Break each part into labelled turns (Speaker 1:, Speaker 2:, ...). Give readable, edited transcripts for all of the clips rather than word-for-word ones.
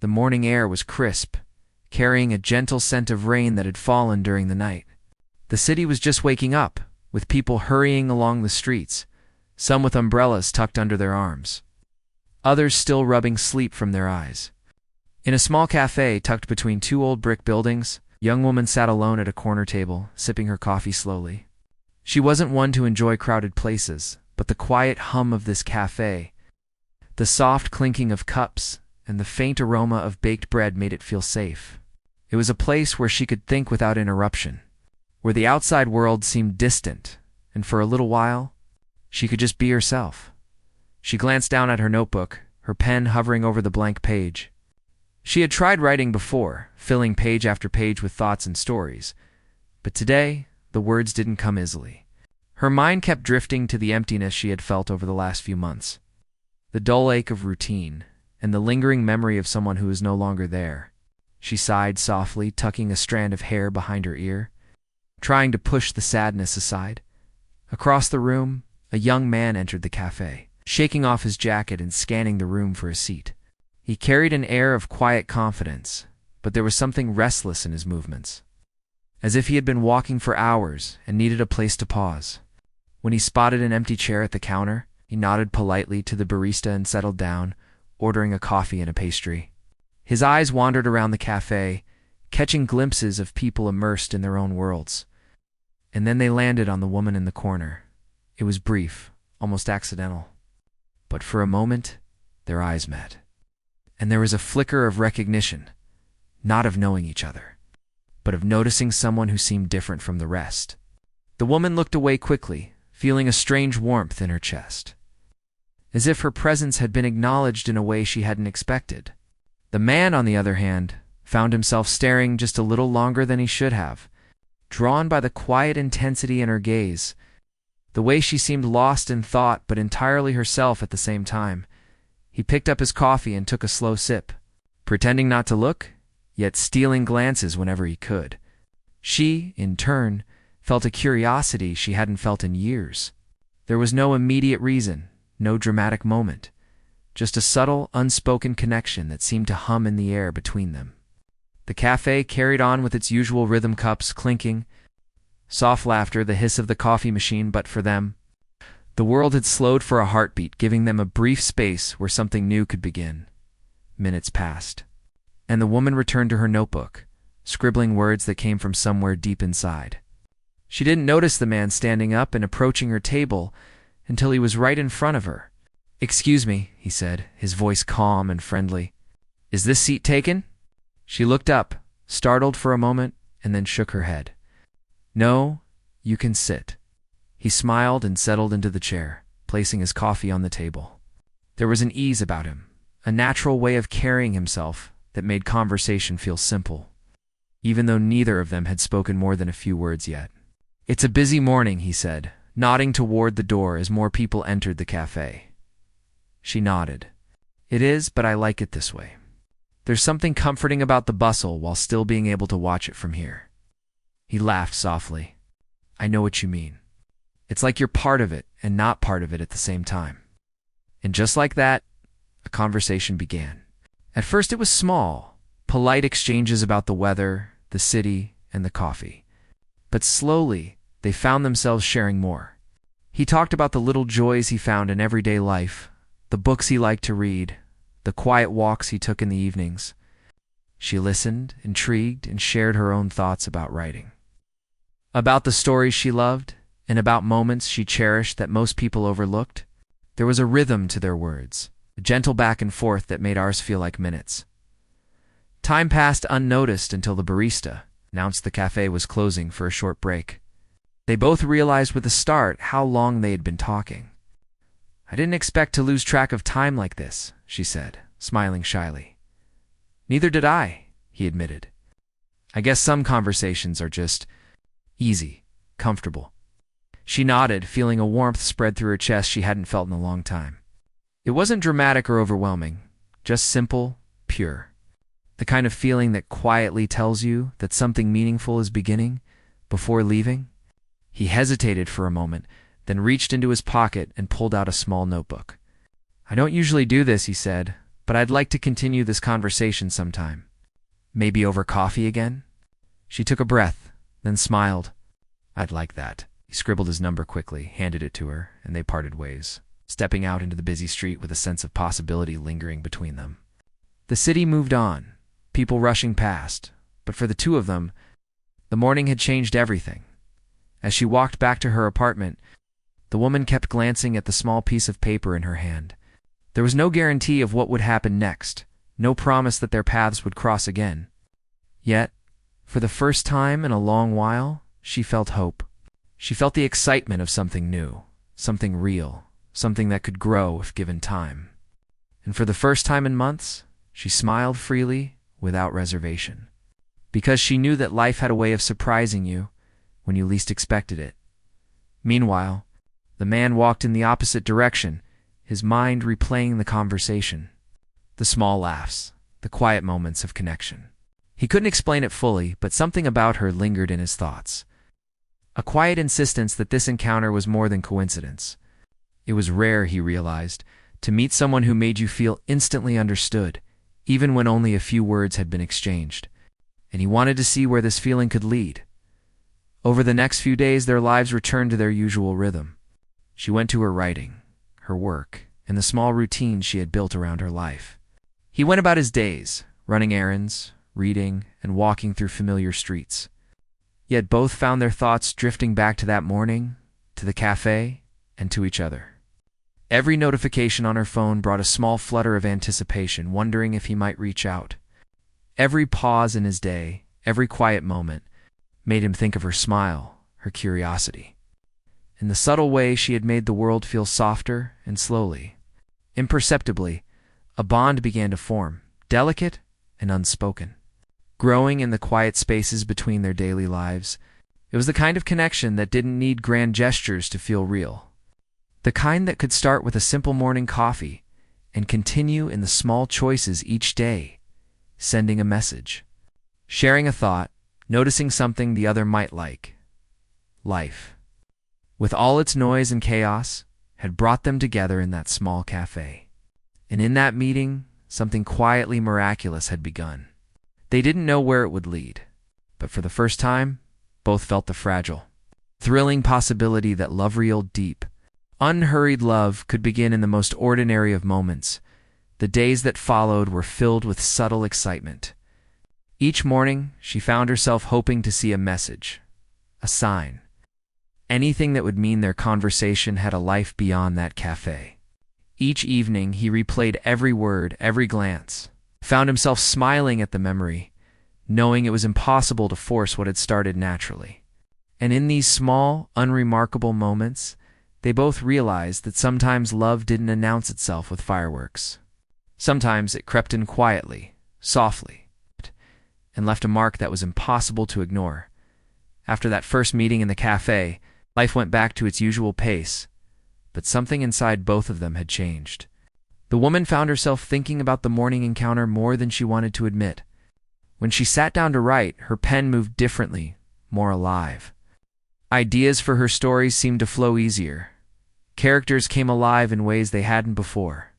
Speaker 1: The morning air was crisp, carrying a gentle scent of rain that had fallen during the night. The city was just waking up, with people hurrying along the streets, some with umbrellas tucked under their arms, others still rubbing sleep from their eyes. In a small cafe tucked between two old brick buildings, a young woman sat alone at a corner table, sipping her coffee slowly. She wasn't one to enjoy crowded places, but the quiet hum of this cafe, the soft clinking of cups, and the faint aroma of baked bread made it feel safe. It was a place where she could think without interruption, where the outside world seemed distant, and for a little while, she could just be herself. She glanced down at her notebook, her pen hovering over the blank page. She had tried writing before, filling page after page with thoughts and stories, but today, the words didn't come easily. Her mind kept drifting to the emptiness she had felt over the last few months, the dull ache of routine, and the lingering memory of someone who is no longer there. She sighed softly, tucking a strand of hair behind her ear, trying to push the sadness aside. Across the room, a young man entered the cafe, shaking off his jacket and scanning the room for a seat. He carried an air of quiet confidence, but there was something restless in his movements, as if he had been walking for hours and needed a place to pause. When he spotted an empty chair at the counter, he nodded politely to the barista and settled down, ordering a coffee and a pastry. His eyes wandered around the cafe, catching glimpses of people immersed in their own worlds. And then they landed on the woman in the corner. It was brief, almost accidental. But for a moment, their eyes met. And there was a flicker of recognition, not of knowing each other, but of noticing someone who seemed different from the rest. The woman looked away quickly, feeling a strange warmth in her chest, as if her presence had been acknowledged in a way she hadn't expected. The man, on the other hand, found himself staring just a little longer than he should have, drawn by the quiet intensity in her gaze, the way she seemed lost in thought but entirely herself at the same time. He picked up his coffee and took a slow sip, pretending not to look, yet stealing glances whenever he could. She, in turn, felt a curiosity she hadn't felt in years. There was no immediate reason, no dramatic moment, just a subtle, unspoken connection that seemed to hum in the air between them. The cafe carried on with its usual rhythm, cups clinking, soft laughter, the hiss of the coffee machine, but for them, the world had slowed for a heartbeat, giving them a brief space where something new could begin. Minutes passed, and the woman returned to her notebook, scribbling words that came from somewhere deep inside. She didn't notice the man standing up and approaching her table until he was right in front of her. "Excuse me," he said, his voice calm and friendly. "Is this seat taken?" She looked up, startled for a moment, and then shook her head. "No, you can sit." He smiled and settled into the chair, placing his coffee on the table. There was an ease about him, a natural way of carrying himself that made conversation feel simple, even though neither of them had spoken more than a few words yet. "It's a busy morning," he said, nodding toward the door as more people entered the cafe. She nodded. "It is, but I like it this way. There's something comforting about the bustle while still being able to watch it from here." He laughed softly. "I know what you mean. It's like you're part of it and not part of it at the same time." And just like that, a conversation began. At first it was small, polite exchanges about the weather, the city, and the coffee. But slowly, they found themselves sharing more. He talked about the little joys he found in everyday life, the books he liked to read, the quiet walks he took in the evenings. She listened, intrigued, and shared her own thoughts about writing, about the stories she loved, and about moments she cherished that most people overlooked. There was a rhythm to their words, a gentle back and forth that made ours feel like minutes. Time passed unnoticed until the barista announced the cafe was closing for a short break. They both realized with a start how long they had been talking. "I didn't expect to lose track of time like this," she said, smiling shyly. "Neither did I," he admitted. "I guess some conversations are just easy, comfortable." She nodded, feeling a warmth spread through her chest she hadn't felt in a long time. It wasn't dramatic or overwhelming, just simple, pure. The kind of feeling that quietly tells you that something meaningful is beginning before leaving. He hesitated for a moment, then reached into his pocket and pulled out a small notebook. "I don't usually do this," he said, but I'd like to continue this conversation sometime. Maybe over coffee again?" She took a breath, then smiled. "I'd like that." He scribbled his number quickly, handed it to her, and they parted ways, stepping out into the busy street with a sense of possibility lingering between them. The city moved on, people rushing past, but for the two of them, the morning had changed everything. As she walked back to her apartment, the woman kept glancing at the small piece of paper in her hand. There was no guarantee of what would happen next, no promise that their paths would cross again. Yet, for the first time in a long while, she felt hope. She felt the excitement of something new, something real, something that could grow if given time. And for the first time in months, she smiled freely, without reservation. Because she knew that life had a way of surprising you when you least expected it. Meanwhile, the man walked in the opposite direction, his mind replaying the conversation. The small laughs, the quiet moments of connection. He couldn't explain it fully, but something about her lingered in his thoughts. A quiet insistence that this encounter was more than coincidence. It was rare, he realized, to meet someone who made you feel instantly understood, even when only a few words had been exchanged. And he wanted to see where this feeling could lead. Over the next few days, their lives returned to their usual rhythm. She went to her writing, her work, and the small routines she had built around her life. He went about his days, running errands, reading, and walking through familiar streets. Yet both found their thoughts drifting back to that morning, to the cafe, and to each other. Every notification on her phone brought a small flutter of anticipation, wondering if he might reach out. Every pause in his day, every quiet moment, made him think of her smile, her curiosity. In the subtle way she had made the world feel softer, and slowly, imperceptibly, a bond began to form, delicate and unspoken. Growing in the quiet spaces between their daily lives, it was the kind of connection that didn't need grand gestures to feel real. The kind that could start with a simple morning coffee and continue in the small choices each day, sending a message, sharing a thought, noticing something the other might like. Life, with all its noise and chaos, had brought them together in that small cafe. And in that meeting, something quietly miraculous had begun. They didn't know where it would lead, but for the first time, both felt the fragile, thrilling possibility that love reeled deep. Unhurried love could begin in the most ordinary of moments. The days that followed were filled with subtle excitement. Each morning, she found herself hoping to see a message, a sign, anything that would mean their conversation had a life beyond that cafe. Each evening, he replayed every word, every glance, found himself smiling at the memory, knowing it was impossible to force what had started naturally. And in these small, unremarkable moments, they both realized that sometimes love didn't announce itself with fireworks. Sometimes it crept in quietly, softly, and left a mark that was impossible to ignore. After that first meeting in the cafe, life went back to its usual pace, but something inside both of them had changed. The woman found herself thinking about the morning encounter more than she wanted to admit. When she sat down to write, her pen moved differently, more alive. Ideas for her stories seemed to flow easier. Characters came alive in ways they hadn't before.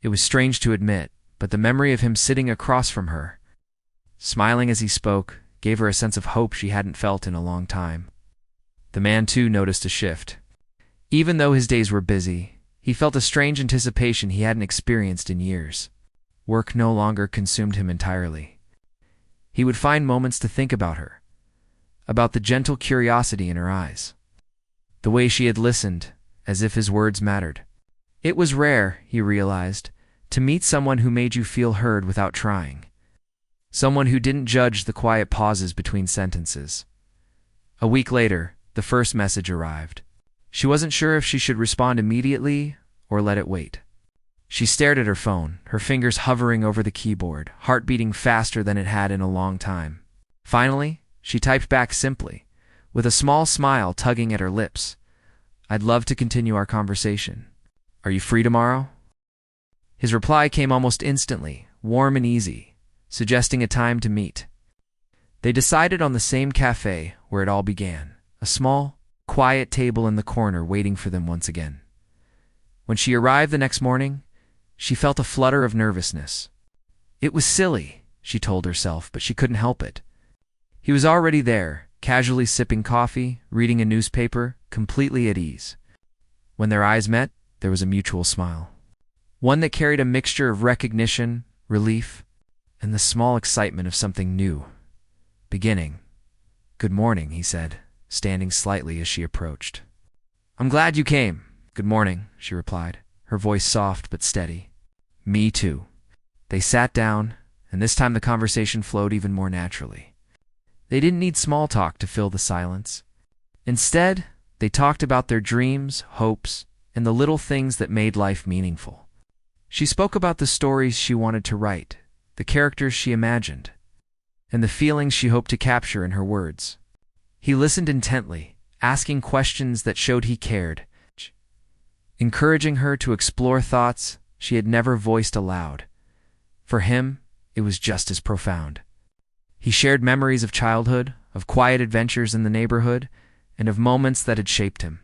Speaker 1: It was strange to admit, but the memory of him sitting across from her, smiling as he spoke, gave her a sense of hope she hadn't felt in a long time. The man, too, noticed a shift. Even though his days were busy, he felt a strange anticipation he hadn't experienced in years. Work no longer consumed him entirely. He would find moments to think about her, about the gentle curiosity in her eyes, the way she had listened, as if his words mattered. It was rare, he realized, to meet someone who made you feel heard without trying. Someone who didn't judge the quiet pauses between sentences. A week later, the first message arrived. She wasn't sure if she should respond immediately or let it wait. She stared at her phone, her fingers hovering over the keyboard, heart beating faster than it had in a long time. Finally, she typed back simply, with a small smile tugging at her lips. "I'd love to continue our conversation. Are you free tomorrow?" His reply came almost instantly, warm and easy, suggesting a time to meet. They decided on the same cafe where it all began, a small, quiet table in the corner waiting for them once again. When she arrived the next morning, She felt a flutter of nervousness. It was silly, she told herself, but she couldn't help it. He was already there, casually sipping coffee, reading a newspaper, completely at ease. When their eyes met, there was a mutual smile. One that carried a mixture of recognition, relief, and the small excitement of something new. Beginning. "Good morning," he said, standing slightly as she approached. "I'm glad you came." "Good morning," she replied, her voice soft but steady. "Me too." They sat down, and this time the conversation flowed even more naturally. They didn't need small talk to fill the silence. Instead, they talked about their dreams, hopes, and the little things that made life meaningful. She spoke about the stories she wanted to write, the characters she imagined, and the feelings she hoped to capture in her words. He listened intently, asking questions that showed he cared, encouraging her to explore thoughts she had never voiced aloud. For him, it was just as profound. He shared memories of childhood, of quiet adventures in the neighborhood, and of moments that had shaped him.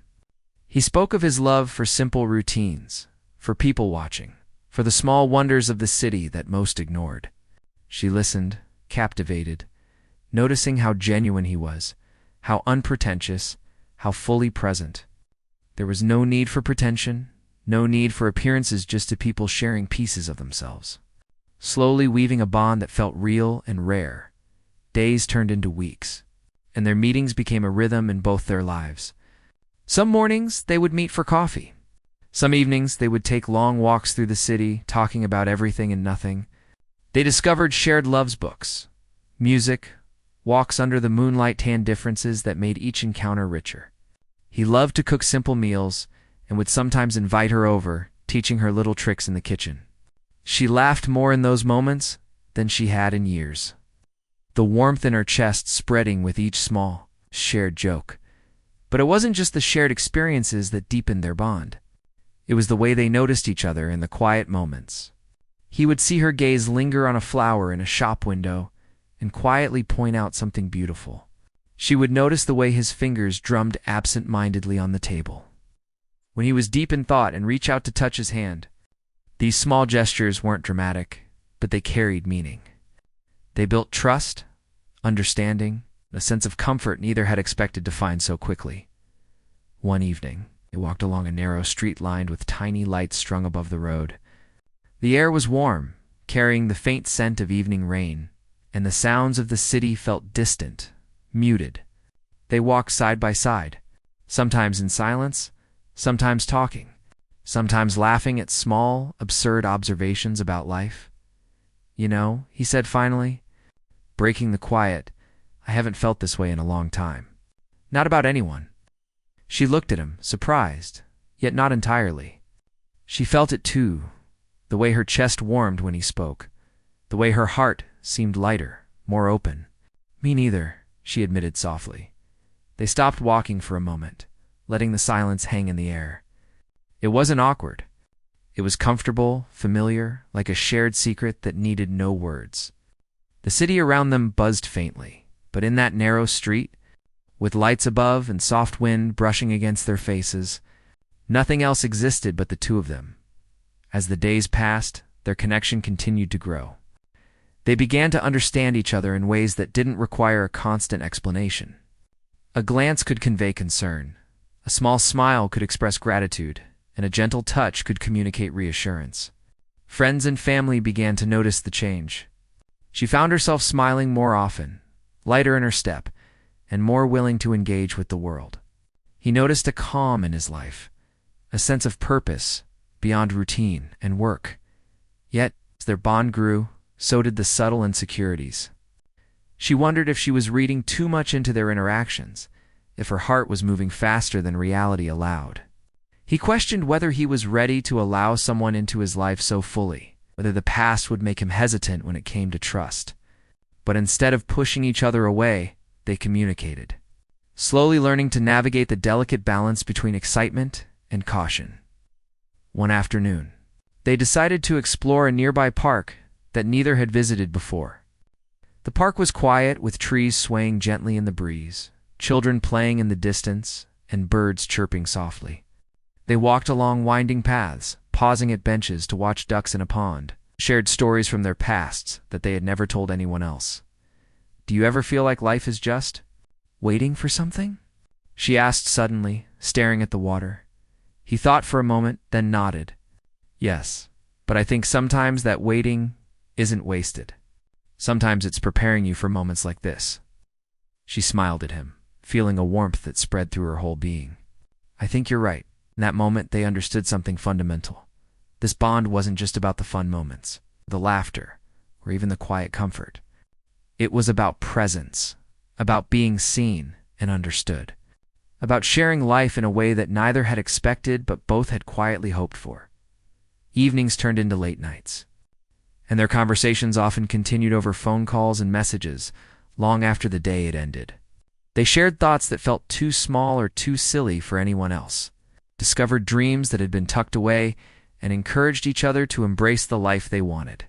Speaker 1: He spoke of his love for simple routines, for people watching, for the small wonders of the city that most ignored. She listened, captivated, noticing how genuine he was, how unpretentious, how fully present. There was no need for pretension, no need for appearances, just two people sharing pieces of themselves. Slowly weaving a bond that felt real and rare. Days turned into weeks, and their meetings became a rhythm in both their lives. Some mornings they would meet for coffee. Some evenings they would take long walks through the city, talking about everything and nothing. They discovered shared loves books, music, walks under the moonlight, tan differences that made each encounter richer. He loved to cook simple meals and would sometimes invite her over, teaching her little tricks in the kitchen. She laughed more in those moments than she had in years, the warmth in her chest spreading with each small, shared joke. But it wasn't just the shared experiences that deepened their bond. It was the way they noticed each other in the quiet moments. He would see her gaze linger on a flower in a shop window and quietly point out something beautiful. She would notice the way his fingers drummed absent-mindedly on the table. When he was deep in thought and reach out to touch his hand, these small gestures weren't dramatic, but they carried meaning. They built trust, understanding, a sense of comfort neither had expected to find so quickly. One evening, they walked along a narrow street lined with tiny lights strung above the road. The air was warm, carrying the faint scent of evening rain, and the sounds of the city felt distant, muted. They walked side by side, sometimes in silence, sometimes talking, sometimes laughing at small, absurd observations about life. "You know," he said finally, breaking the quiet, "I haven't felt this way in a long time. Not about anyone." She looked at him, surprised, yet not entirely. She felt it too, the way her chest warmed when he spoke, the way her heart seemed lighter, more open. "Me neither," she admitted softly. They stopped walking for a moment, letting the silence hang in the air. It wasn't awkward. It was comfortable, familiar, like a shared secret that needed no words. The city around them buzzed faintly, but in that narrow street, with lights above and soft wind brushing against their faces, nothing else existed but the two of them. As the days passed, their connection continued to grow. They began to understand each other in ways that didn't require a constant explanation. A glance could convey concern, a small smile could express gratitude, and a gentle touch could communicate reassurance. Friends and family began to notice the change. She found herself smiling more often, lighter in her step, and more willing to engage with the world. He noticed a calm in his life, a sense of purpose beyond routine and work. Yet, as their bond grew, so did the subtle insecurities. She wondered if she was reading too much into their interactions, if her heart was moving faster than reality allowed. He questioned whether he was ready to allow someone into his life so fully, whether the past would make him hesitant when it came to trust. But instead of pushing each other away, they communicated, slowly learning to navigate the delicate balance between excitement and caution. One afternoon, they decided to explore a nearby park that neither had visited before. The park was quiet, with trees swaying gently in the breeze, children playing in the distance, and birds chirping softly. They walked along winding paths, pausing at benches to watch ducks in a pond, shared stories from their pasts that they had never told anyone else. "Do you ever feel like life is just waiting for something?" she asked suddenly, staring at the water. He thought for a moment, then nodded. "Yes, but I think sometimes that waiting isn't wasted. Sometimes it's preparing you for moments like this." She smiled at him, feeling a warmth that spread through her whole being. "I think you're right." In that moment, they understood something fundamental. This bond wasn't just about the fun moments, the laughter, or even the quiet comfort. It was about presence, about being seen and understood, about sharing life in a way that neither had expected but both had quietly hoped for. Evenings turned into late nights, and their conversations often continued over phone calls and messages long after the day had ended. They shared thoughts that felt too small or too silly for anyone else, discovered dreams that had been tucked away, and encouraged each other to embrace the life they wanted.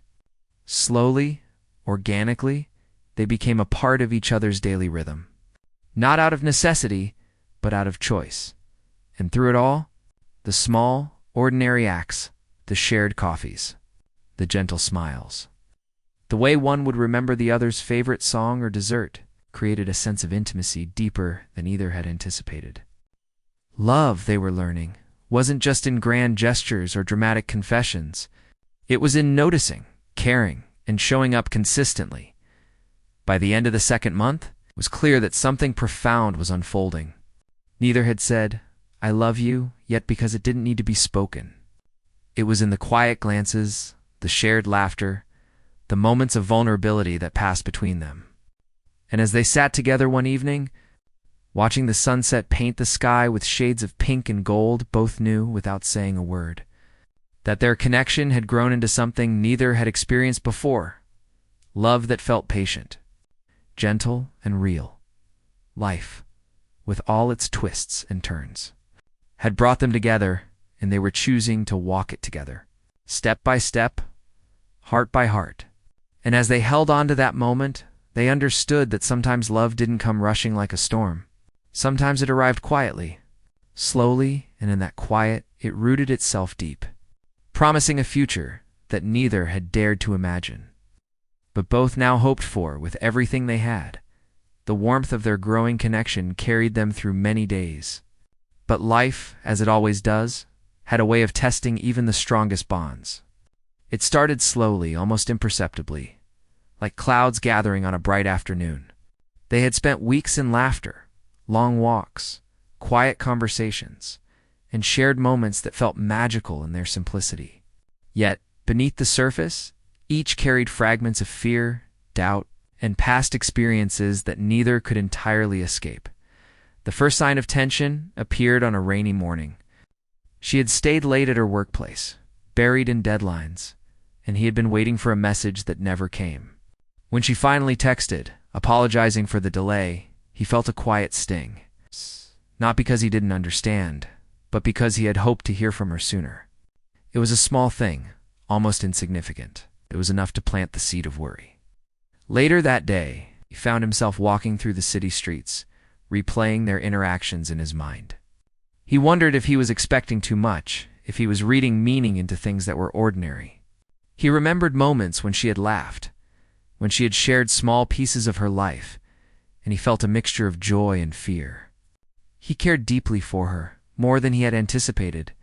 Speaker 1: Slowly, organically, they became a part of each other's daily rhythm. Not out of necessity, but out of choice. And through it all, the small, ordinary acts, the shared coffees, the gentle smiles, the way one would remember the other's favorite song or dessert, created a sense of intimacy deeper than either had anticipated. Love, they were learning, wasn't just in grand gestures or dramatic confessions. It was in noticing, caring, and showing up consistently. By the end of the second month, it was clear that something profound was unfolding. Neither had said, "I love you," yet because it didn't need to be spoken. It was in the quiet glances, the shared laughter, the moments of vulnerability that passed between them. And as they sat together one evening, watching the sunset paint the sky with shades of pink and gold, both knew, without saying a word, that their connection had grown into something neither had experienced before. Love that felt patient, gentle, and real. Life, with all its twists and turns, had brought them together, and they were choosing to walk it together, step by step, heart by heart. And as they held on to that moment, they understood that sometimes love didn't come rushing like a storm. Sometimes it arrived quietly, slowly, and in that quiet, it rooted itself deep, promising a future that neither had dared to imagine, but both now hoped for with everything they had. The warmth of their growing connection carried them through many days. But life, as it always does, had a way of testing even the strongest bonds. It started slowly, almost imperceptibly, like clouds gathering on a bright afternoon. They had spent weeks in laughter, long walks, quiet conversations, and shared moments that felt magical in their simplicity. Yet, beneath the surface, each carried fragments of fear, doubt, and past experiences that neither could entirely escape. The first sign of tension appeared on a rainy morning. She had stayed late at her workplace, buried in deadlines, and he had been waiting for a message that never came. When she finally texted, apologizing for the delay, he felt a quiet sting. Not because he didn't understand, but because he had hoped to hear from her sooner. It was a small thing, almost insignificant. It was enough to plant the seed of worry. Later that day, he found himself walking through the city streets, replaying their interactions in his mind. He wondered if he was expecting too much, if he was reading meaning into things that were ordinary. He remembered moments when she had laughed, when she had shared small pieces of her life, and he felt a mixture of joy and fear. He cared deeply for her, more than he had anticipated,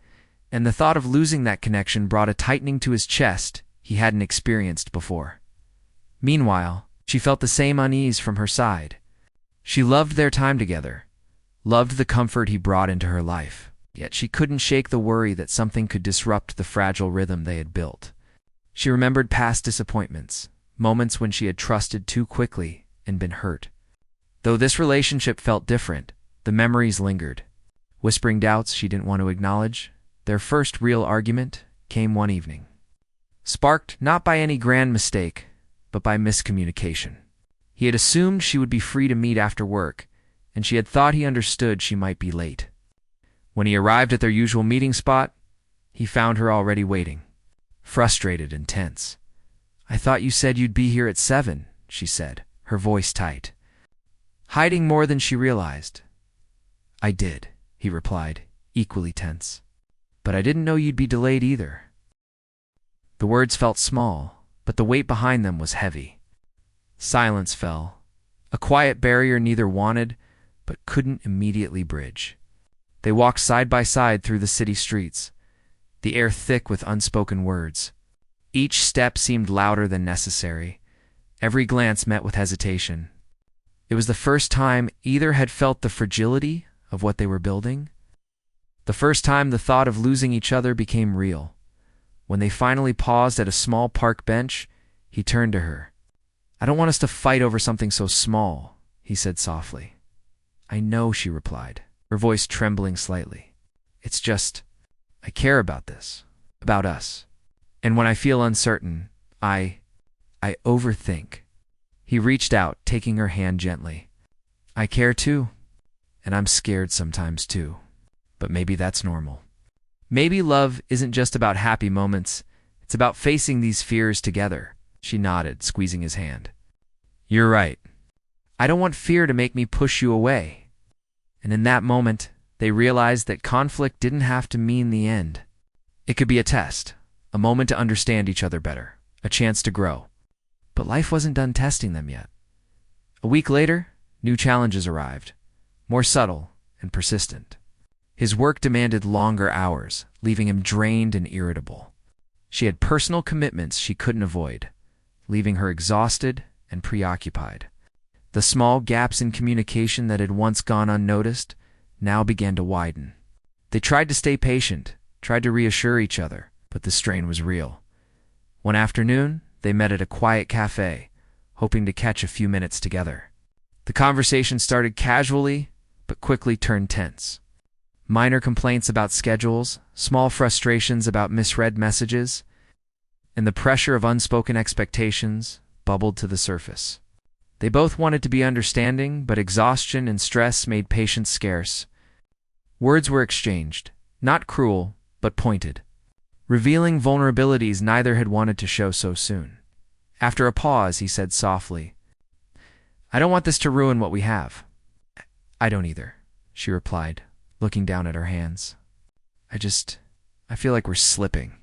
Speaker 1: and the thought of losing that connection brought a tightening to his chest he hadn't experienced before. Meanwhile, she felt the same unease from her side. She loved their time together, loved the comfort he brought into her life, yet she couldn't shake the worry that something could disrupt the fragile rhythm they had built. She remembered past disappointments, moments when she had trusted too quickly and been hurt. Though this relationship felt different, the memories lingered. Whispering doubts she didn't want to acknowledge, their first real argument came one evening, sparked not by any grand mistake, but by miscommunication. He had assumed she would be free to meet after work, and she had thought he understood she might be late. When he arrived at their usual meeting spot, he found her already waiting, frustrated and tense. "I thought you said you'd be here at 7, she said, her voice tight, hiding more than she realized. "I did," he replied, equally tense. "But I didn't know you'd be delayed either." The words felt small, but the weight behind them was heavy. Silence fell, a quiet barrier neither wanted but couldn't immediately bridge. They walked side by side through the city streets, the air thick with unspoken words. Each step seemed louder than necessary, every glance met with hesitation. It was the first time either had felt the fragility of what they were building, the first time the thought of losing each other became real. When they finally paused at a small park bench, he turned to her. "I don't want us to fight over something so small," he said softly. "I know," she replied, her voice trembling slightly. "It's just, I care about this, about us. And when I feel uncertain, I overthink." He reached out, taking her hand gently. "I care too, and I'm scared sometimes too. But maybe that's normal. Maybe love isn't just about happy moments, it's about facing these fears together." She nodded, squeezing his hand. "You're right. I don't want fear to make me push you away." And in that moment, they realized that conflict didn't have to mean the end. It could be a test, a moment to understand each other better, a chance to grow. But life wasn't done testing them yet. A week later, new challenges arrived, more subtle and persistent. His work demanded longer hours, leaving him drained and irritable. She had personal commitments she couldn't avoid, leaving her exhausted and preoccupied. The small gaps in communication that had once gone unnoticed now began to widen. They tried to stay patient, tried to reassure each other, but the strain was real. One afternoon, they met at a quiet cafe, hoping to catch a few minutes together. The conversation started casually, but quickly turned tense. Minor complaints about schedules, small frustrations about misread messages, and the pressure of unspoken expectations bubbled to the surface. They both wanted to be understanding, but exhaustion and stress made patience scarce. Words were exchanged, not cruel, but pointed, revealing vulnerabilities neither had wanted to show so soon. After a pause, he said softly, "I don't want this to ruin what we have." "I don't either," she replied, looking down at her hands. I feel like we're slipping,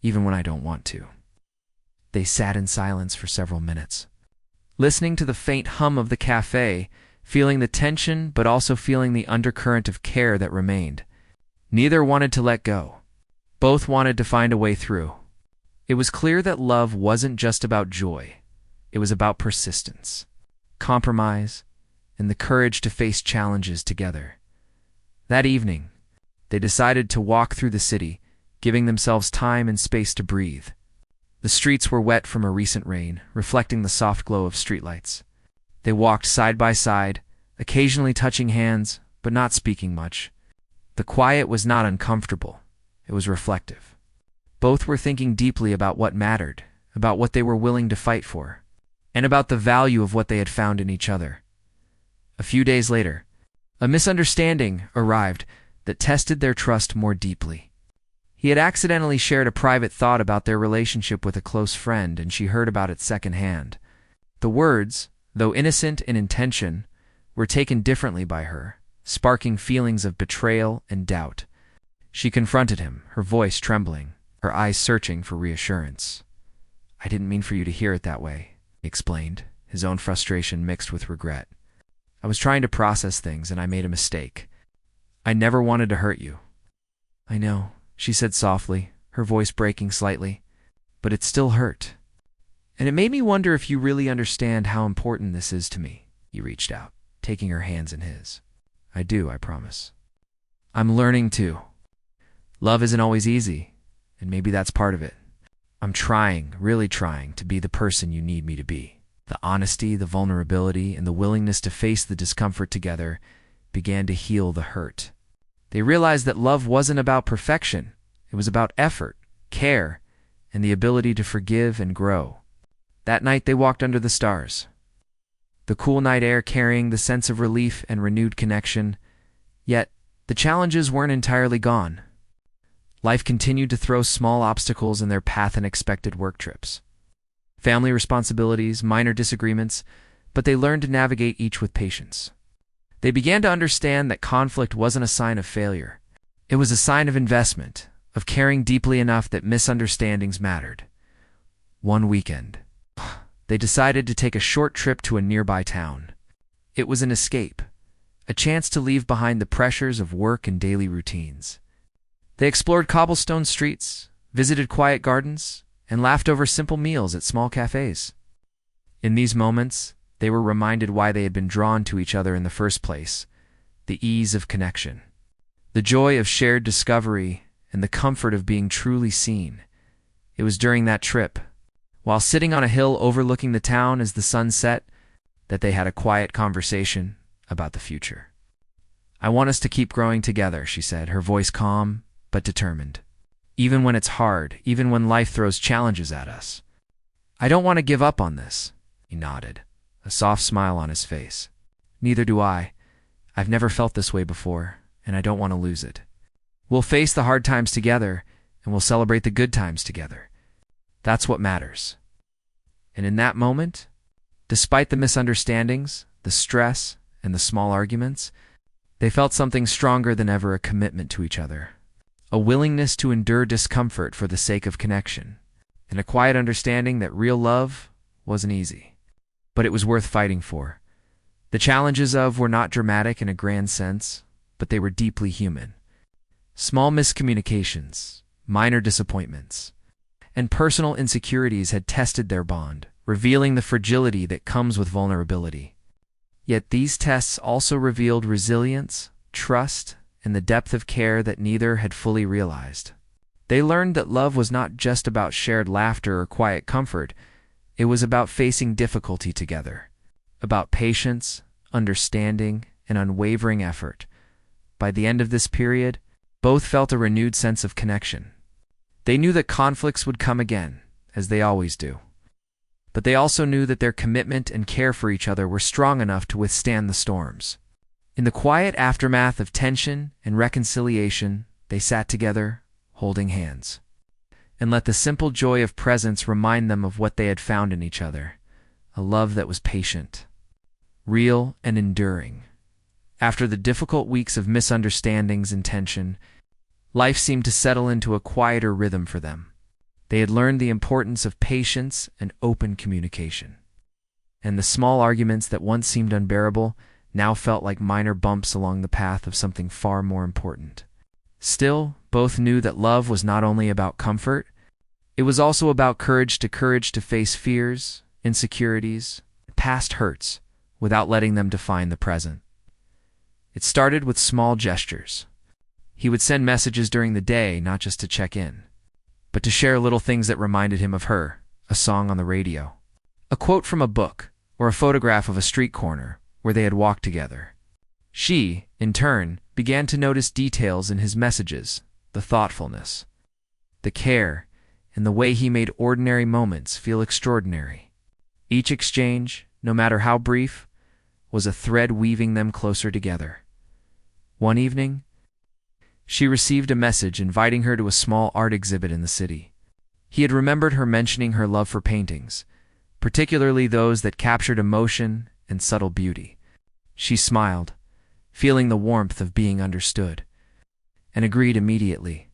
Speaker 1: even when I don't want to." They sat in silence for several minutes, listening to the faint hum of the cafe, feeling the tension but also feeling the undercurrent of care that remained. Neither wanted to let go. Both wanted to find a way through. It was clear that love wasn't just about joy. It was about persistence, compromise, and the courage to face challenges together. That evening, they decided to walk through the city, giving themselves time and space to breathe. The streets were wet from a recent rain, reflecting the soft glow of streetlights. They walked side by side, occasionally touching hands, but not speaking much. The quiet was not uncomfortable. It was reflective. Both were thinking deeply about what mattered, about what they were willing to fight for, and about the value of what they had found in each other. A few days later, a misunderstanding arrived that tested their trust more deeply. He had accidentally shared a private thought about their relationship with a close friend, and she heard about it secondhand. The words, though innocent in intention, were taken differently by her, sparking feelings of betrayal and doubt. She confronted him, her voice trembling, her eyes searching for reassurance. "I didn't mean for you to hear it that way," he explained, his own frustration mixed with regret. "I was trying to process things, and I made a mistake. I never wanted to hurt you." "I know," she said softly, her voice breaking slightly, "but it still hurt. And it made me wonder if you really understand how important this is to me." He reached out, taking her hands in his. "I do, I promise. I'm learning too. Love isn't always easy, and maybe that's part of it. I'm trying, really trying, to be the person you need me to be." The honesty, the vulnerability, and the willingness to face the discomfort together began to heal the hurt. They realized that love wasn't about perfection. It was about effort, care, and the ability to forgive and grow. That night they walked under the stars, the cool night air carrying the sense of relief and renewed connection. Yet, the challenges weren't entirely gone. Life continued to throw small obstacles in their path and expected work trips. Family responsibilities, minor disagreements, but they learned to navigate each with patience. They began to understand that conflict wasn't a sign of failure. It was a sign of investment, of caring deeply enough that misunderstandings mattered. One weekend, they decided to take a short trip to a nearby town. It was an escape, a chance to leave behind the pressures of work and daily routines. They explored cobblestone streets, visited quiet gardens, and laughed over simple meals at small cafes. In these moments, they were reminded why they had been drawn to each other in the first place: the ease of connection, the joy of shared discovery, and the comfort of being truly seen. It was during that trip, while sitting on a hill overlooking the town as the sun set, that they had a quiet conversation about the future. "I want us to keep growing together," she said, her voice calm but determined. "Even when it's hard, even when life throws challenges at us. I don't want to give up on this." He nodded, a soft smile on his face. "Neither do I. I've never felt this way before, and I don't want to lose it. We'll face the hard times together, and we'll celebrate the good times together. That's what matters." And in that moment, despite the misunderstandings, the stress, and the small arguments, they felt something stronger than ever: a commitment to each other, a willingness to endure discomfort for the sake of connection, and a quiet understanding that real love wasn't easy, but it was worth fighting for. The challenges were not dramatic in a grand sense, but they were deeply human. Small miscommunications, minor disappointments, and personal insecurities had tested their bond, revealing the fragility that comes with vulnerability. Yet these tests also revealed resilience, trust, and the depth of care that neither had fully realized. They learned that love was not just about shared laughter or quiet comfort. It was about facing difficulty together, about patience, understanding, and unwavering effort. By the end of this period, both felt a renewed sense of connection. They knew that conflicts would come again, as they always do. But they also knew that their commitment and care for each other were strong enough to withstand the storms. In the quiet aftermath of tension and reconciliation, they sat together, holding hands, and let the simple joy of presence remind them of what they had found in each other: a love that was patient, real, and enduring. After the difficult weeks of misunderstandings and tension, life seemed to settle into a quieter rhythm for them. They had learned the importance of patience and open communication, and the small arguments that once seemed unbearable now felt like minor bumps along the path of something far more important. Still, both knew that love was not only about comfort, it was also about courage to face fears, insecurities, past hurts, without letting them define the present. It started with small gestures. He would send messages during the day, not just to check in, but to share little things that reminded him of her: a song on the radio, a quote from a book, or a photograph of a street corner where they had walked together. She, in turn, began to notice details in his messages: the thoughtfulness, the care, and the way he made ordinary moments feel extraordinary. Each exchange, no matter how brief, was a thread weaving them closer together. One evening, she received a message inviting her to a small art exhibit in the city. He had remembered her mentioning her love for paintings, particularly those that captured emotion and subtle beauty. She smiled, feeling the warmth of being understood, and agreed immediately.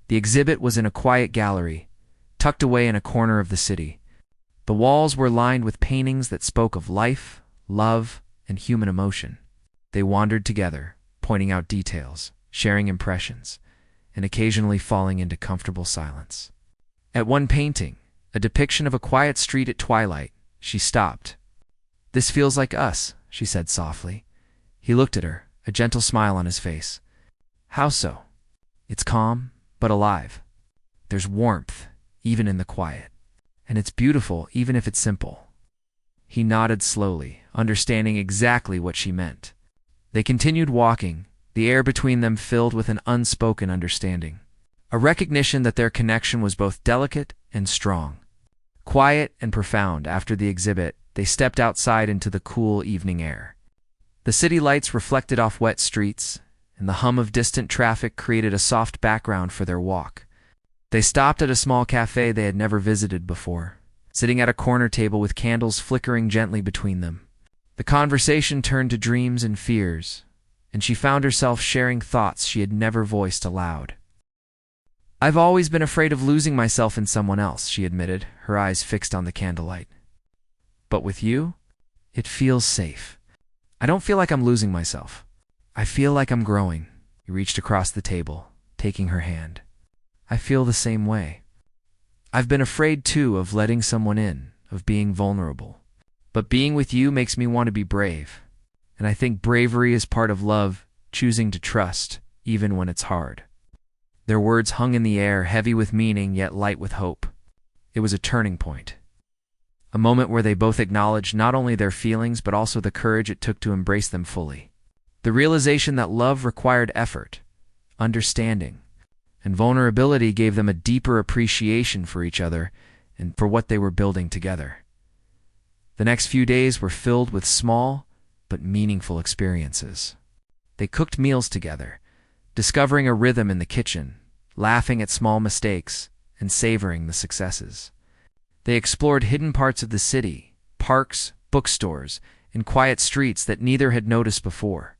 Speaker 1: The exhibit was in a quiet gallery, tucked away in a corner of the city. The walls were lined with paintings that spoke of life, love, and human emotion. They wandered together, pointing out details, sharing impressions, and occasionally falling into comfortable silence. At one painting, a depiction of a quiet street at twilight, she stopped. "This feels like us," she said softly. He looked at her, a gentle smile on his face. "How so?" "It's calm, but alive. There's warmth, even in the quiet. And it's beautiful, even if it's simple." He nodded slowly, understanding exactly what she meant. They continued walking, the air between them filled with an unspoken understanding, a recognition that their connection was both delicate and strong. Quiet and profound, after the exhibit, they stepped outside into the cool evening air. The city lights reflected off wet streets, and the hum of distant traffic created a soft background for their walk. They stopped at a small cafe they had never visited before, sitting at a corner table with candles flickering gently between them. The conversation turned to dreams and fears, and she found herself sharing thoughts she had never voiced aloud. I've always been afraid of losing myself in someone else, she admitted, her eyes fixed on the candlelight. But with you, it feels safe. I don't feel like I'm losing myself. I feel like I'm growing. He reached across the table, taking her hand. I feel the same way. I've been afraid, too, of letting someone in, of being vulnerable. But being with you makes me want to be brave. And I think bravery is part of love, choosing to trust, even when it's hard. Their words hung in the air, heavy with meaning, yet light with hope. It was a turning point. A moment where they both acknowledged not only their feelings, but also the courage it took to embrace them fully. The realization that love required effort, understanding, and vulnerability gave them a deeper appreciation for each other and for what they were building together. The next few days were filled with small but meaningful experiences. They cooked meals together, discovering a rhythm in the kitchen, laughing at small mistakes, and savoring the successes. They explored hidden parts of the city, parks, bookstores, and quiet streets that neither had noticed before.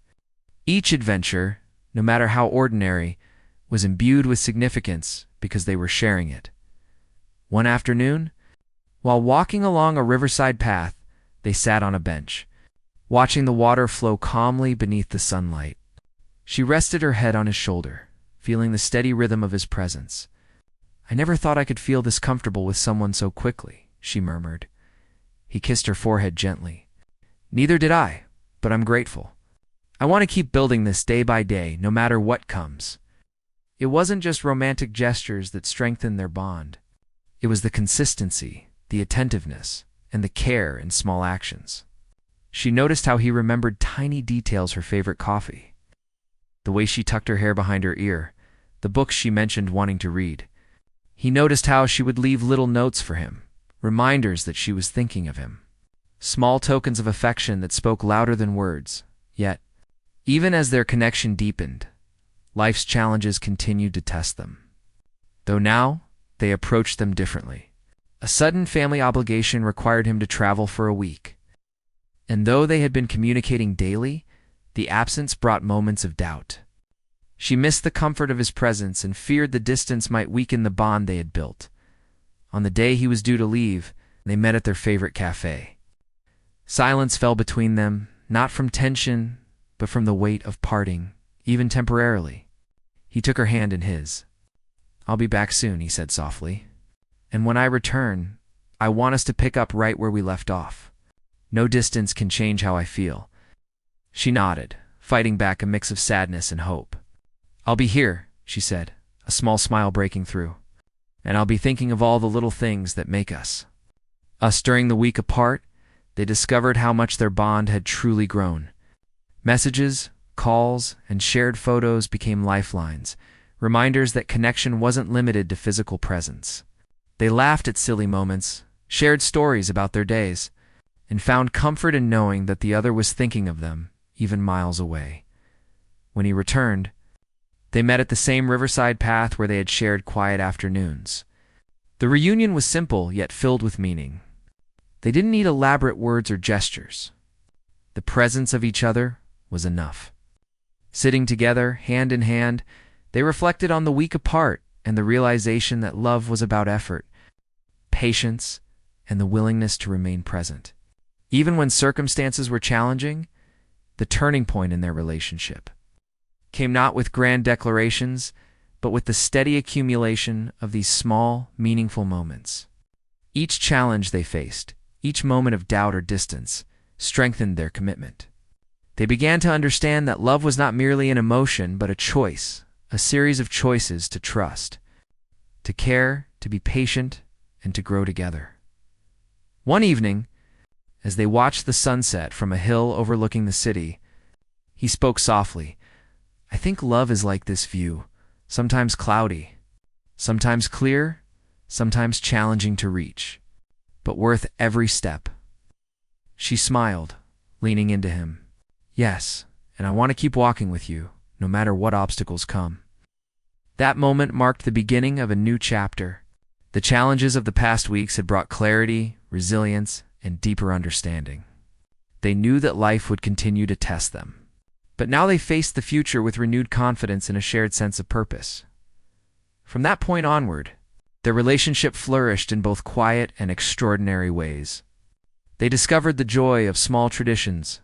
Speaker 1: Each adventure, no matter how ordinary, was imbued with significance because they were sharing it. One afternoon, while walking along a riverside path, they sat on a bench, watching the water flow calmly beneath the sunlight. She rested her head on his shoulder, feeling the steady rhythm of his presence. I never thought I could feel this comfortable with someone so quickly, she murmured. He kissed her forehead gently. Neither did I, but I'm grateful. I want to keep building this day by day, no matter what comes. It wasn't just romantic gestures that strengthened their bond. It was the consistency, the attentiveness, and the care in small actions. She noticed how he remembered tiny details: her favorite coffee, the way she tucked her hair behind her ear, the books she mentioned wanting to read. He noticed how she would leave little notes for him, reminders that she was thinking of him. Small tokens of affection that spoke louder than words. Yet, even as their connection deepened, life's challenges continued to test them. Though now, they approached them differently. A sudden family obligation required him to travel for a week. And though they had been communicating daily, the absence brought moments of doubt. She missed the comfort of his presence and feared the distance might weaken the bond they had built. On the day he was due to leave, they met at their favorite cafe. Silence fell between them, not from tension, but from the weight of parting, even temporarily. He took her hand in his. I'll be back soon, he said softly. And when I return, I want us to pick up right where we left off. No distance can change how I feel. She nodded, fighting back a mix of sadness and hope. I'll be here, she said, a small smile breaking through. And I'll be thinking of all the little things that make us. During the week apart, they discovered how much their bond had truly grown. Messages, calls, and shared photos became lifelines, reminders that connection wasn't limited to physical presence. They laughed at silly moments, shared stories about their days, and found comfort in knowing that the other was thinking of them, even miles away. When he returned, they met at the same riverside path where they had shared quiet afternoons. The reunion was simple, yet filled with meaning. They didn't need elaborate words or gestures. The presence of each other was enough. Sitting together, hand in hand, they reflected on the week apart and the realization that love was about effort, patience, and the willingness to remain present. Even when circumstances were challenging, the turning point in their relationship came not with grand declarations, but with the steady accumulation of these small, meaningful moments. Each challenge they faced, each moment of doubt or distance, strengthened their commitment. They began to understand that love was not merely an emotion, but a choice, a series of choices to trust, to care, to be patient, and to grow together. One evening, as they watched the sunset from a hill overlooking the city, he spoke softly. I think love is like this view, sometimes cloudy, sometimes clear, sometimes challenging to reach, but worth every step. She smiled, leaning into him. Yes, and I want to keep walking with you, no matter what obstacles come. That moment marked the beginning of a new chapter. The challenges of the past weeks had brought clarity, resilience, and deeper understanding. They knew that life would continue to test them. But now they faced the future with renewed confidence and a shared sense of purpose. From that point onward, their relationship flourished in both quiet and extraordinary ways. They discovered the joy of small traditions,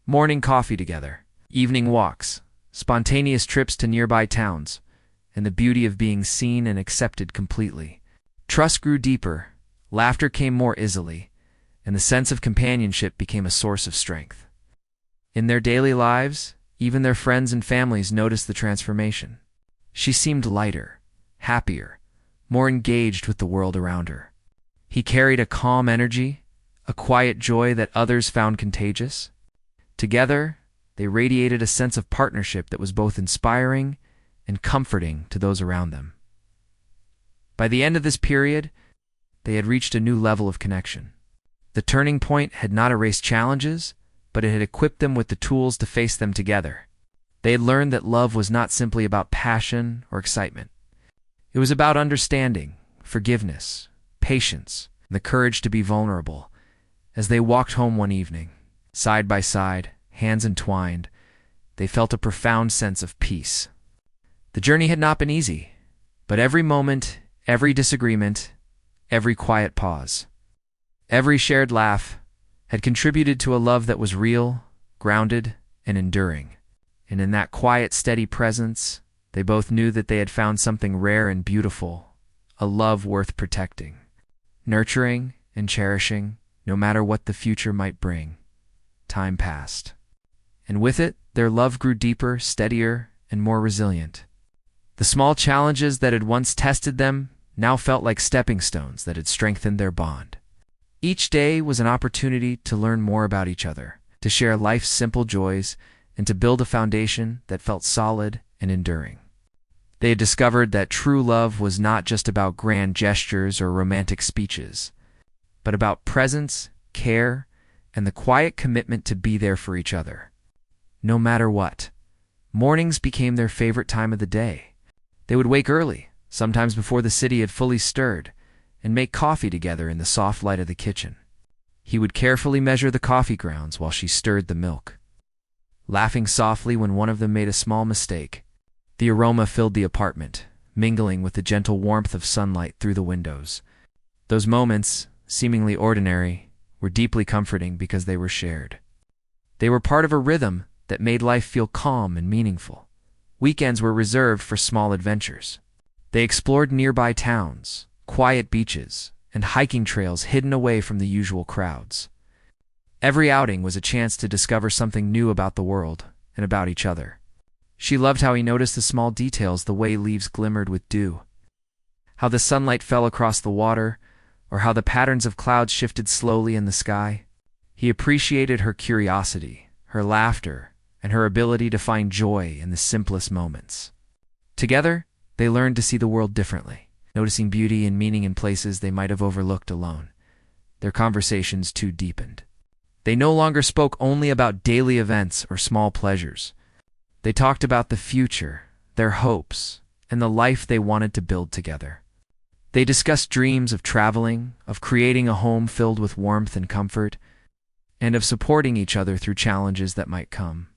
Speaker 1: morning coffee together, evening walks, spontaneous trips to nearby towns, and the beauty of being seen and accepted completely. Trust grew deeper, laughter came more easily, and the sense of companionship became a source of strength. In their daily lives, even their friends and families noticed the transformation. She seemed lighter, happier, more engaged with the world around her. He carried a calm energy, a quiet joy that others found contagious. Together, they radiated a sense of partnership that was both inspiring and comforting to those around them. By the end of this period, they had reached a new level of connection. The turning point had not erased challenges, but it had equipped them with the tools to face them together. They had learned that love was not simply about passion or excitement. It was about understanding, forgiveness, patience, and the courage to be vulnerable. As they walked home one evening, side by side, hands entwined, they felt a profound sense of peace. The journey had not been easy, but every moment, every disagreement, every quiet pause, every shared laugh had contributed to a love that was real, grounded, and enduring. And in that quiet, steady presence, they both knew that they had found something rare and beautiful, a love worth protecting, nurturing, and cherishing, no matter what the future might bring. Time passed, and with it, their love grew deeper, steadier, and more resilient. The small challenges that had once tested them now felt like stepping stones that had strengthened their bond. Each day was an opportunity to learn more about each other, to share life's simple joys, and to build a foundation that felt solid and enduring. They had discovered that true love was not just about grand gestures or romantic speeches, but about presence, care, and the quiet commitment to be there for each other. No matter what, mornings became their favorite time of the day. They would wake early, sometimes before the city had fully stirred, and make coffee together in the soft light of the kitchen. He would carefully measure the coffee grounds while she stirred the milk, laughing softly when one of them made a small mistake. The aroma filled the apartment, mingling with the gentle warmth of sunlight through the windows. Those moments, seemingly ordinary, were deeply comforting because they were shared. They were part of a rhythm that made life feel calm and meaningful. Weekends were reserved for small adventures. They explored nearby towns, quiet beaches, and hiking trails hidden away from the usual crowds. Every outing was a chance to discover something new about the world and about each other. She loved how he noticed the small details, the way leaves glimmered with dew, how the sunlight fell across the water, or how the patterns of clouds shifted slowly in the sky. He appreciated her curiosity, her laughter, and her ability to find joy in the simplest moments. Together, they learned to see the world differently, noticing beauty and meaning in places they might have overlooked alone. Their conversations too deepened. They no longer spoke only about daily events or small pleasures. They talked about the future, their hopes, and the life they wanted to build together. They discussed dreams of traveling, of creating a home filled with warmth and comfort, and of supporting each other through challenges that might come.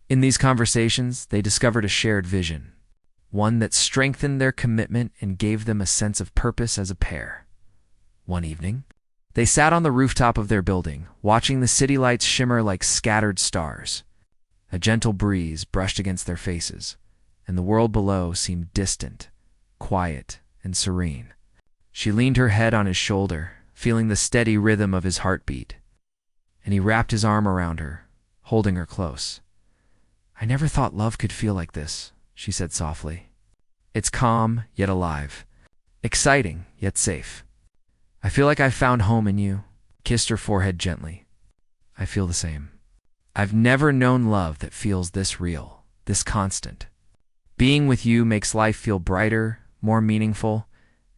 Speaker 1: In these conversations, they discovered a shared vision, one that strengthened their commitment and gave them a sense of purpose as a pair. One evening, they sat on the rooftop of their building, watching the city lights shimmer like scattered stars. A gentle breeze brushed against their faces, and the world below seemed distant, quiet, and serene. She leaned her head on his shoulder, feeling the steady rhythm of his heartbeat, and he wrapped his arm around her, holding her close. "I never thought love could feel like this," she said softly. "It's calm, yet alive. Exciting, yet safe. I feel like I've found home in you." Kissed her forehead gently. "I feel the same. I've never known love that feels this real, this constant. Being with you makes life feel brighter, more meaningful,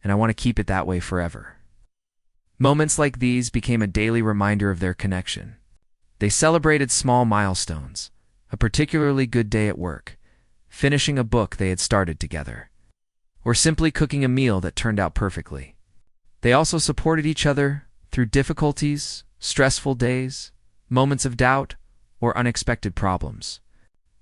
Speaker 1: and I want to keep it that way forever." Moments like these became a daily reminder of their connection. They celebrated small milestones, a particularly good day at work, finishing a book they had started together, or simply cooking a meal that turned out perfectly. They also supported each other through difficulties, stressful days, moments of doubt, or unexpected problems.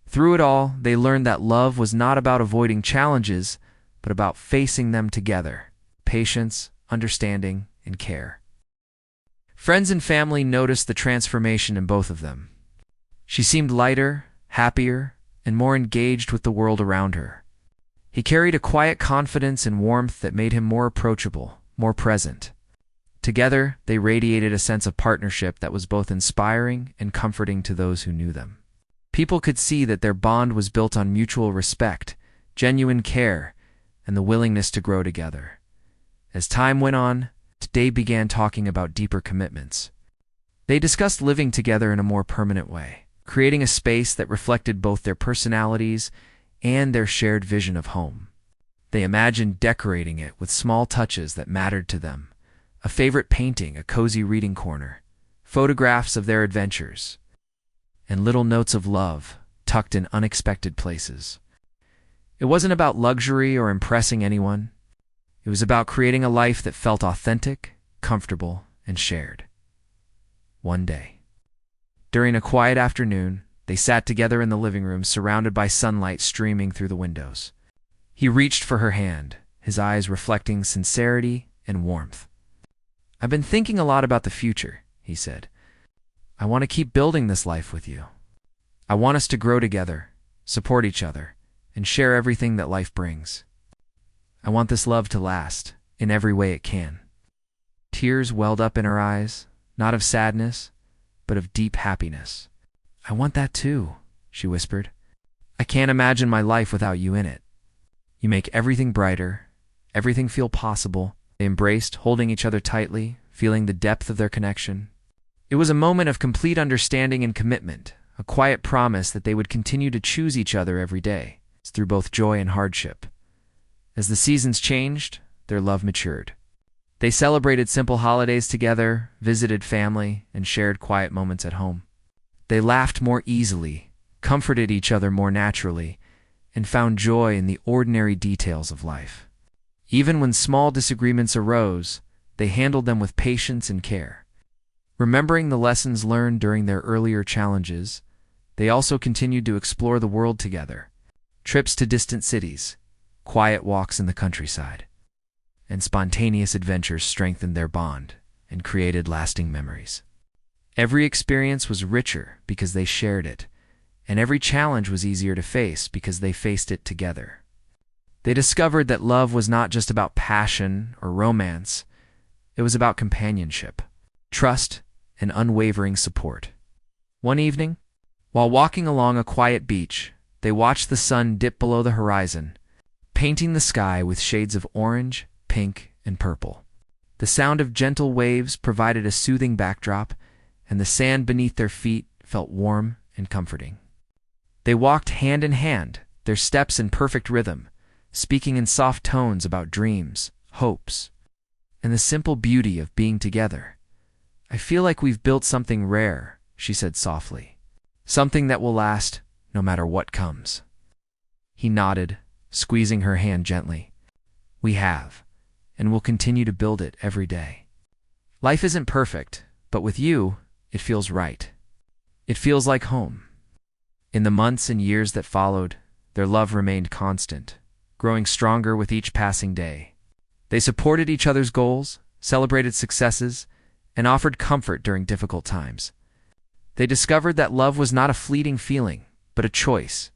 Speaker 1: Through it all, they learned that love was not about avoiding challenges, but about facing them together. Patience, understanding, and care. Friends and family noticed the transformation in both of them. She seemed lighter, happier, and more engaged with the world around her. He carried a quiet confidence and warmth that made him more approachable, more present. Together, they radiated a sense of partnership that was both inspiring and comforting to those who knew them. People could see that their bond was built on mutual respect, genuine care, and the willingness to grow together. As time went on, they began talking about deeper commitments. They discussed living together in a more permanent way, creating a space that reflected both their personalities and their shared vision of home. They imagined decorating it with small touches that mattered to them: a favorite painting, a cozy reading corner, photographs of their adventures, and little notes of love tucked in unexpected places. It wasn't about luxury or impressing anyone. It was about creating a life that felt authentic, comfortable, and shared. One day, during a quiet afternoon, they sat together in the living room, surrounded by sunlight streaming through the windows. He reached for her hand, his eyes reflecting sincerity and warmth. "I've been thinking a lot about the future," he said. "I want to keep building this life with you. I want us to grow together, support each other, and share everything that life brings. I want this love to last in every way it can." Tears welled up in her eyes, not of sadness, but of deep happiness. "I want that too," she whispered. "I can't imagine my life without you in it. You make everything brighter, everything feel possible." They embraced, holding each other tightly, feeling the depth of their connection. It was a moment of complete understanding and commitment, a quiet promise that they would continue to choose each other every day, through both joy and hardship. As the seasons changed, their love matured. They celebrated simple holidays together, visited family, and shared quiet moments at home. They laughed more easily, comforted each other more naturally, and found joy in the ordinary details of life. Even when small disagreements arose, they handled them with patience and care. Remembering the lessons learned during their earlier challenges, they also continued to explore the world together. Trips to distant cities, quiet walks in the countryside, and spontaneous adventures strengthened their bond and created lasting memories. Every experience was richer because they shared it, and every challenge was easier to face because they faced it together. They discovered that love was not just about passion or romance. It was about companionship, trust, and unwavering support. One evening, while walking along a quiet beach, they watched the sun dip below the horizon, painting the sky with shades of orange, pink, and purple. The sound of gentle waves provided a soothing backdrop, and the sand beneath their feet felt warm and comforting. They walked hand in hand, their steps in perfect rhythm, speaking in soft tones about dreams, hopes, and the simple beauty of being together. "I feel like we've built something rare," she said softly. "Something that will last no matter what comes." He nodded, squeezing her hand gently. "We have, and we'll continue to build it every day. Life isn't perfect, but with you, it feels right. It feels like home." In the months and years that followed, their love remained constant, growing stronger with each passing day. They supported each other's goals, celebrated successes, and offered comfort during difficult times. They discovered that love was not a fleeting feeling, but a choice,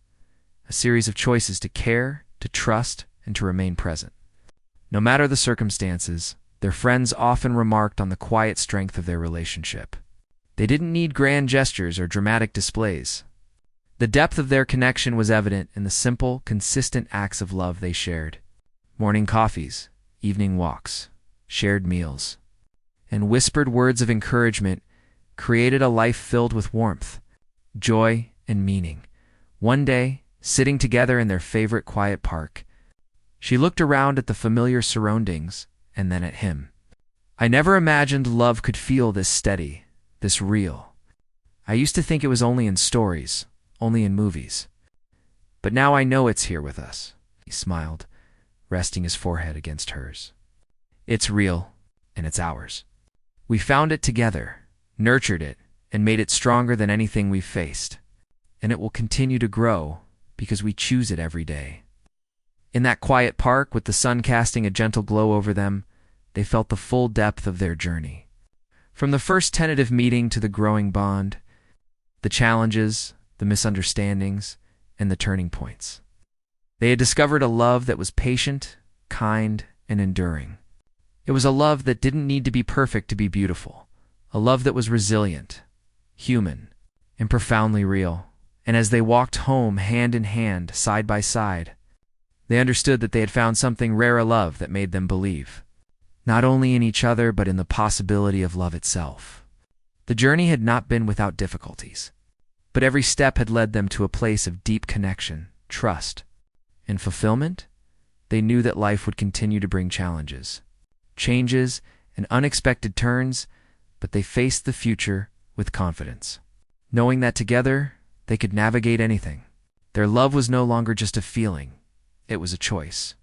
Speaker 1: a series of choices to care, to trust, and to remain present. No matter the circumstances, their friends often remarked on the quiet strength of their relationship. They didn't need grand gestures or dramatic displays. The depth of their connection was evident in the simple, consistent acts of love they shared. Morning coffees, evening walks, shared meals, and whispered words of encouragement created a life filled with warmth, joy, and meaning. One day, sitting together in their favorite quiet park, she looked around at the familiar surroundings and then at him. "I never imagined love could feel this steady, this real. I used to think it was only in stories, only in movies. But now I know it's here with us." He smiled, resting his forehead against hers. "It's real, and it's ours. We found it together, nurtured it, and made it stronger than anything we've faced. And it will continue to grow because we choose it every day." In that quiet park, with the sun casting a gentle glow over them, they felt the full depth of their journey. From the first tentative meeting to the growing bond, the challenges, the misunderstandings, and the turning points. They had discovered a love that was patient, kind, and enduring. It was a love that didn't need to be perfect to be beautiful, a love that was resilient, human, and profoundly real. And as they walked home hand in hand, side by side, they understood that they had found something rare, a love that made them believe, not only in each other but in the possibility of love itself. The journey had not been without difficulties, but every step had led them to a place of deep connection, trust, and fulfillment. They knew that life would continue to bring challenges, changes, and unexpected turns, but they faced the future with confidence, knowing that together they could navigate anything. Their love was no longer just a feeling, it was a choice,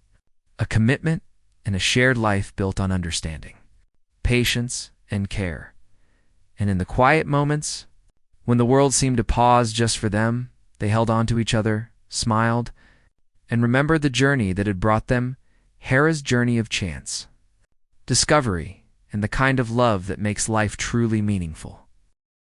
Speaker 1: a commitment, and a shared life built on understanding, patience, and care. And in the quiet moments, when the world seemed to pause just for them, they held on to each other, smiled, and remembered the journey that had brought them, Hera's journey of chance, discovery, and the kind of love that makes life truly meaningful.